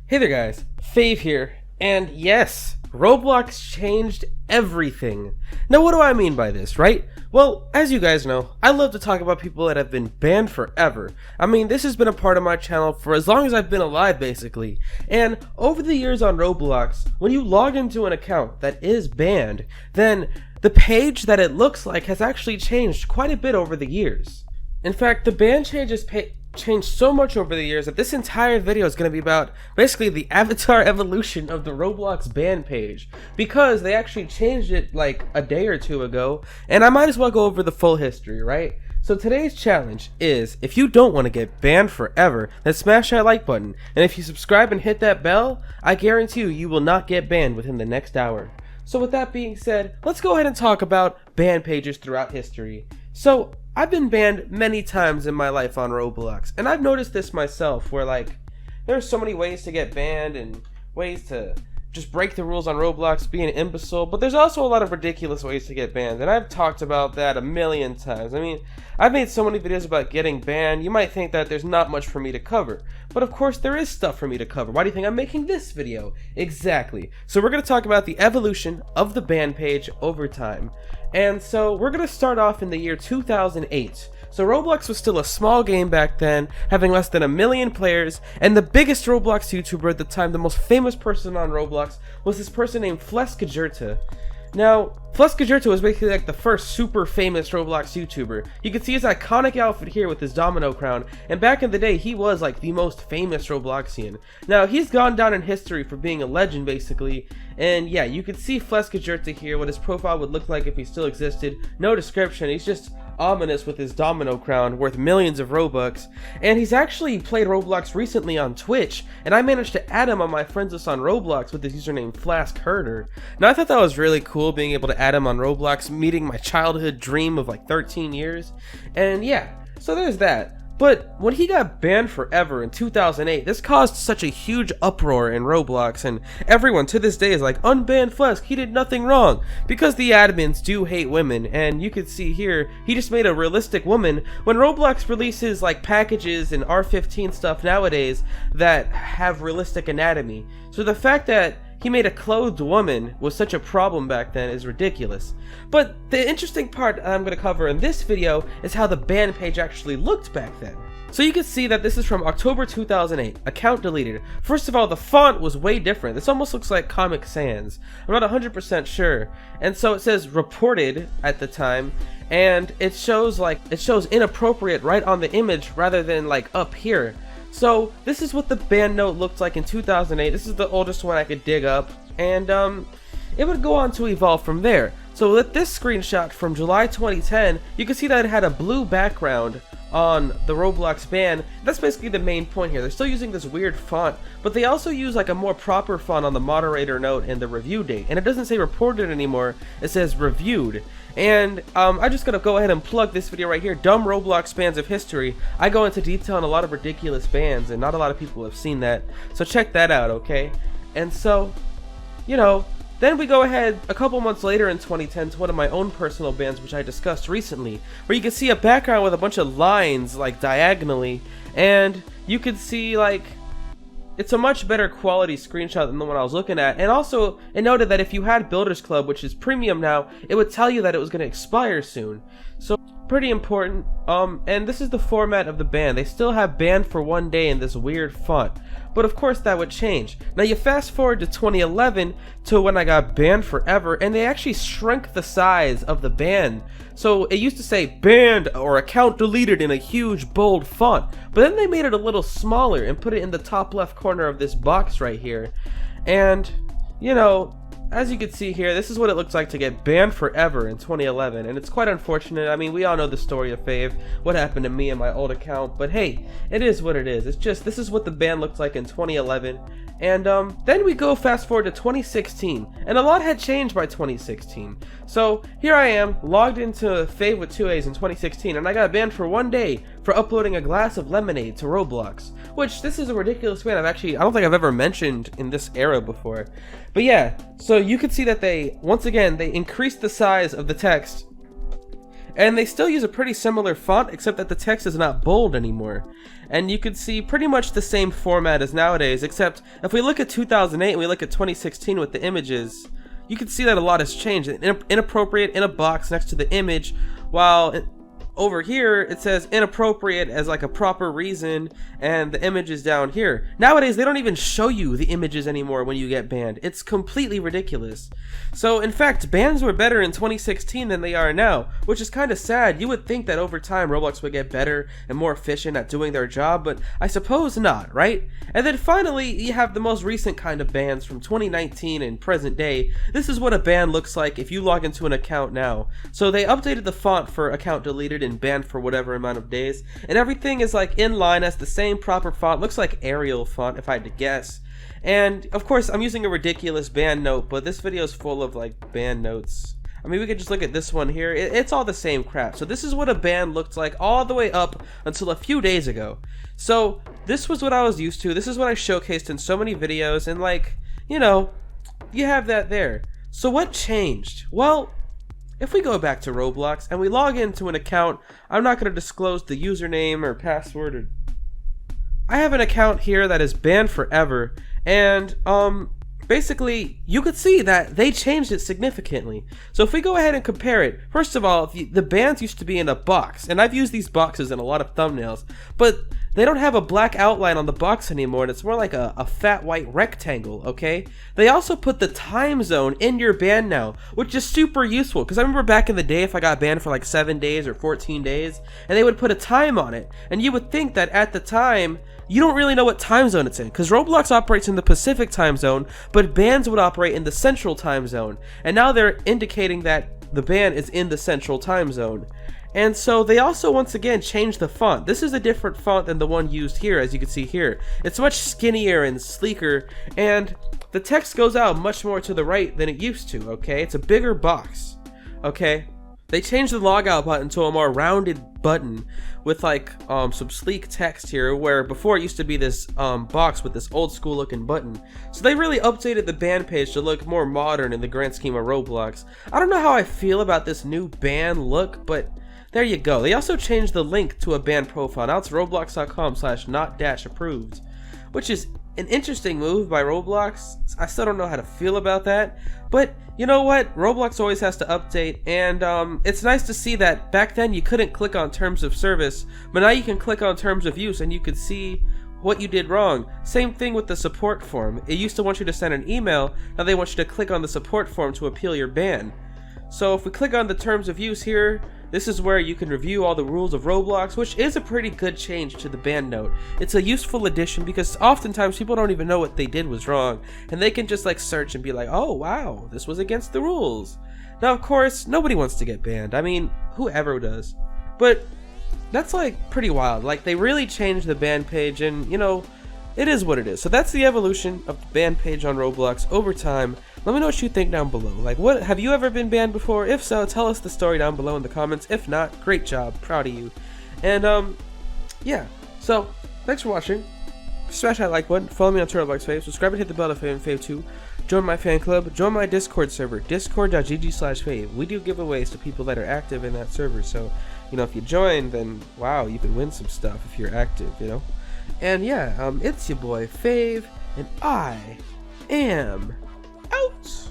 Hey there guys, Fave here, and yes, Roblox changed everything. Now what do I mean by this, right? Well, as you guys know, I love to talk about people that have been banned forever. I mean, this has been a part of my channel for as long as I've been alive basically. And over the years on Roblox, when you log into an account that is banned, then the page that it looks like has actually changed quite a bit over the years. In fact, the ban changes changed so much over the years that this entire video is going to be about basically the avatar evolution of the Roblox ban page, because they actually changed it like a day or two ago, and I might as well go over the full history, right? So today's challenge is, if you don't want to get banned forever, then smash that like button, and if you subscribe and hit that bell, I guarantee you will not get banned within the next hour. So with that being said, let's go ahead and talk about ban pages throughout history. So I've been banned many times in my life on Roblox, and I've noticed this myself, where like there's so many ways to get banned and ways to just break the rules on Roblox, be an imbecile, but there's also a lot of ridiculous ways to get banned, and I've talked about that a million times. I mean, I've made so many videos about getting banned, you might think that there's not much for me to cover, but of course there is stuff for me to cover. Why do you think I'm making this video? Exactly. So we're going to talk about the evolution of the ban page over time. And so we're going to start off in the year 2008. So Roblox was still a small game back then, having less than 1 million players, and the biggest Roblox YouTuber at the time, the most famous person on Roblox, was this person named Flesca. Now, Flesca was basically like the first super famous Roblox YouTuber. You can see his iconic outfit here with his domino crown, and back in the day he was like the most famous Robloxian. Now, he's gone down in history for being a legend basically, and yeah, you can see Flesca here, what his profile would look like if he still existed. No description, he's just ominous with his domino crown worth millions of Robux, and he's actually played Roblox recently on Twitch, and I managed to add him on my friends list on Roblox with his username Flesk. Now I thought that was really cool, being able to add him on Roblox, meeting my childhood dream of like 13 years, and yeah, so there's that. But when he got banned forever in 2008, this caused such a huge uproar in Roblox, and everyone to this day is like, unban Flesk, he did nothing wrong, because the admins do hate women. And you can see here, he just made a realistic woman. When Roblox releases like packages and R15 stuff nowadays that have realistic anatomy, so the fact that he made a clothed woman was such a problem back then is ridiculous. But the interesting part I'm going to cover in this video is how the ban page actually looked back then. So you can see that this is from October 2008, account deleted. First of all, the font was way different. This almost looks like Comic Sans. I'm not 100% sure. And so it says reported at the time, and it shows inappropriate right on the image rather than like up here. So this is what the ban note looked like in 2008. This is the oldest one I could dig up, and it would go on to evolve from there. So with this screenshot from July 2010, you can see that it had a blue background on the Roblox ban. That's basically the main point here. They're still using this weird font, but they also use like a more proper font on the moderator note and the review date, and it doesn't say reported anymore, it says reviewed. And I'm just gonna go ahead and plug this video right here, Dumb Roblox Bans of History. I go into detail on a lot of ridiculous bans, and not a lot of people have seen that, so check that out, okay? And so, you know, then we go ahead a couple months later in 2010 to one of my own personal bans, which I discussed recently, where you can see a background with a bunch of lines like diagonally, and you can see like it's a much better quality screenshot than the one I was looking at. And also it noted that if you had Builders Club, which is premium now, it would tell you that it was going to expire soon. So pretty important. And this is the format of the ban. They still have banned for 1 day in this weird font, but of course that would change. Now you fast forward to 2011 to when I got banned forever, and they actually shrunk the size of the ban. So it used to say banned or account deleted in a huge bold font, but then they made it a little smaller and put it in the top left corner of this box right here. And you know, as you can see here, this is what it looks like to get banned forever in 2011, and it's quite unfortunate. I mean, we all know the story of Fave, what happened to me and my old account, but hey, it is what it is. It's just, this is what the ban looked like in 2011, and then we go fast forward to 2016, and a lot had changed by 2016. So here I am, logged into Fave with 2 A's in 2016, and I got banned for 1 day for uploading a glass of lemonade to Roblox, which this is a ridiculous ban. I don't think I've ever mentioned in this era before. But yeah, so you can see that they, once again, they increased the size of the text, And they still use a pretty similar font, except that the text is not bold anymore. And you could see pretty much the same format as nowadays, except if we look at 2008 and we look at 2016 with the images, you can see that a lot has changed. Inappropriate in a box next to the image, while over here it says inappropriate as like a proper reason, and the image is down here. Nowadays they don't even show you the images anymore when you get banned. It's completely ridiculous. So in fact, bans were better in 2016 than they are now, which is kind of sad. You would think that over time Roblox would get better and more efficient at doing their job, but I suppose not, right? And then finally you have the most recent kind of bans from 2019 and present day. This is what a ban looks like if you log into an account now. So they updated the font for account deleted and banned for whatever amount of days, and everything is like in line as the same proper font. Looks like Arial font if I had to guess. And of course I'm using a ridiculous ban note, but this video is full of like ban notes. I mean, we could just look at this one here. It's all the same crap. So this is what a ban looked like all the way up until a few days ago. So this was what I was used to. This is what I showcased in so many videos, and like, you know, you have that there. So what changed? Well, if we go back to Roblox and we log into an account, I'm not going to disclose the username or password. I have an account here that is banned forever, and basically you could see that they changed it significantly. So if we go ahead and compare it, first of all, the bans used to be in a box, and I've used these boxes in a lot of thumbnails, but they don't have a black outline on the box anymore, and it's more like a fat white rectangle, okay? They also put the time zone in your ban now, which is super useful, because I remember back in the day if I got banned for like 7 days or 14 days, and they would put a time on it, and you would think that at the time, you don't really know what time zone it's in, because Roblox operates in the Pacific time zone, but bans would operate in the Central time zone, and now they're indicating that the ban is in the Central time zone. And so they also once again changed the font. This is a different font than the one used here, as you can see here. It's much skinnier and sleeker, and the text goes out much more to the right than it used to, okay? It's a bigger box, okay? They changed the logout button to a more rounded button with like some sleek text here, where before it used to be this box with this old school looking button. So they really updated the ban page to look more modern in the grand scheme of Roblox. I don't know how I feel about this new ban look, but there you go. They also changed the link to a ban profile. Now it's roblox.com/not-approved, which is an interesting move by Roblox. I still don't know how to feel about that, but you know what? Roblox always has to update, and it's nice to see that back then you couldn't click on terms of service, but now you can click on terms of use and you can see what you did wrong. Same thing with the support form. It used to want you to send an email, now they want you to click on the support form to appeal your ban. So if we click on the terms of use here, this is where you can review all the rules of Roblox, which is a pretty good change to the ban note. It's a useful addition because oftentimes people don't even know what they did was wrong, and they can just like search and be like, oh wow, this was against the rules. Now of course, nobody wants to get banned. I mean, whoever does. But that's like pretty wild. Like they really changed the ban page, and you know, it is what it is. So that's the evolution of the ban page on Roblox over time. Let me know what you think down below. Like, what have you ever been banned before? If so, tell us the story down below in the comments. If not, great job, proud of you. And yeah. So thanks for watching. Smash that like button. Follow me on Twitter, Fave. Subscribe and hit the bell to Fave and Fave 2. Join my fan club. Join my Discord server, discord.gg/Fave. We do giveaways to people that are active in that server. So you know, if you join, then wow, you can win some stuff if you're active. You know. And yeah, it's your boy Fave, and I am out.